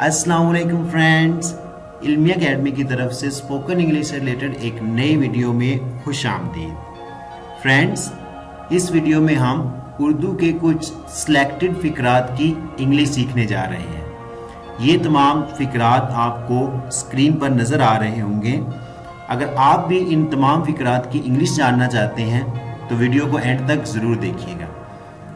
अस्सलाम वालेकुम फ्रेंड्स, इल्मी एकेडमी की तरफ से स्पोकन इंग्लिश से रिलेटेड एक नई वीडियो में खुश आमदीद। फ्रेंड्स, इस वीडियो में हम उर्दू के कुछ सिलेक्टेड फ़िक्रात की इंग्लिश सीखने जा रहे हैं। ये तमाम फ़िक्रात आपको स्क्रीन पर नज़र आ रहे होंगे। अगर आप भी इन तमाम फ़िक्रात की इंग्लिश जानना चाहते हैं तो वीडियो को एंड तक ज़रूर देखिएगा।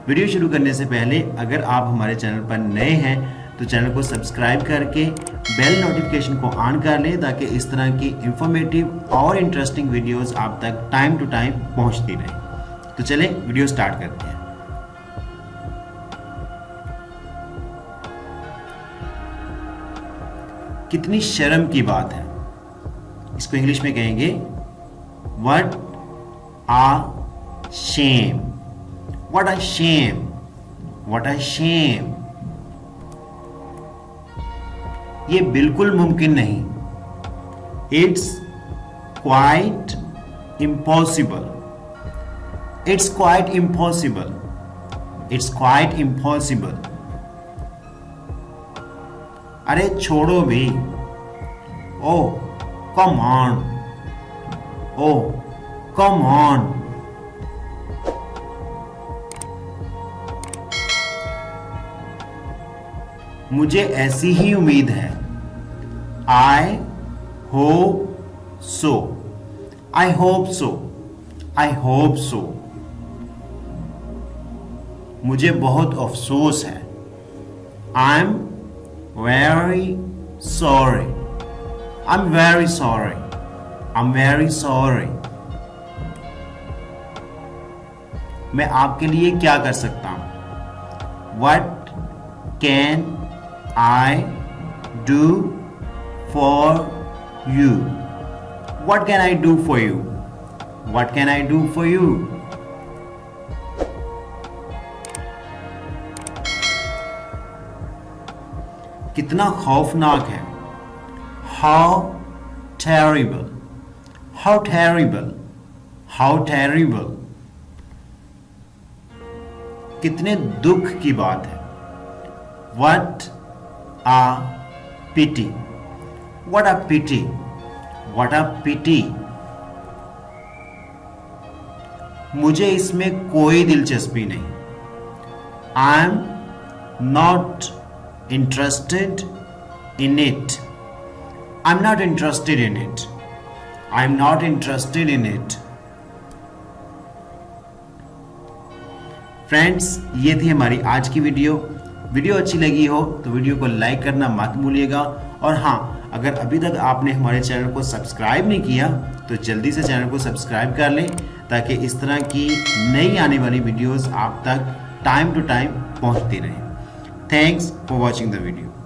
वीडियो शुरू करने से पहले अगर आप हमारे चैनल पर नए हैं तो चैनल को सब्सक्राइब करके बेल नोटिफिकेशन को ऑन कर लें ताकि इस तरह की इंफॉर्मेटिव और इंटरेस्टिंग वीडियोस आप तक टाइम टू टाइम पहुंचती रहें। तो चलें वीडियो स्टार्ट करते हैं। कितनी शर्म की बात है, इसको इंग्लिश में कहेंगे what a shame. What a shame, what a shame. ये बिल्कुल मुमकिन नहीं। It's quite impossible. It's quite impossible. It's quite impossible. अरे छोड़ो भी। Oh come on. Oh come on. मुझे ऐसी ही उम्मीद है। I hope so. I hope so. I hope so. मुझे बहुत अफसोस है। I am very sorry. I am very sorry. I am very sorry. मैं आपके लिए क्या कर सकता हूं? What can I do for you? What can I do for you? What can I do for you? कितना खौफनाक है। How terrible. How terrible. How terrible. कितने दुख की बात है। What a pity. What a pity. What a pity. मुझे इसमें कोई दिलचस्पी नहीं। I am not interested in it. I'm not interested in it. I'm not interested in it. Friends, ये थी हमारी आज की वीडियो अच्छी लगी हो तो वीडियो को लाइक करना मत भूलिएगा। और हाँ, अगर अभी तक आपने हमारे चैनल को सब्सक्राइब नहीं किया तो जल्दी से चैनल को सब्सक्राइब कर लें ताकि इस तरह की नई आने वाली वीडियोस आप तक टाइम टू टाइम पहुंचती रहें। Thanks for watching the video.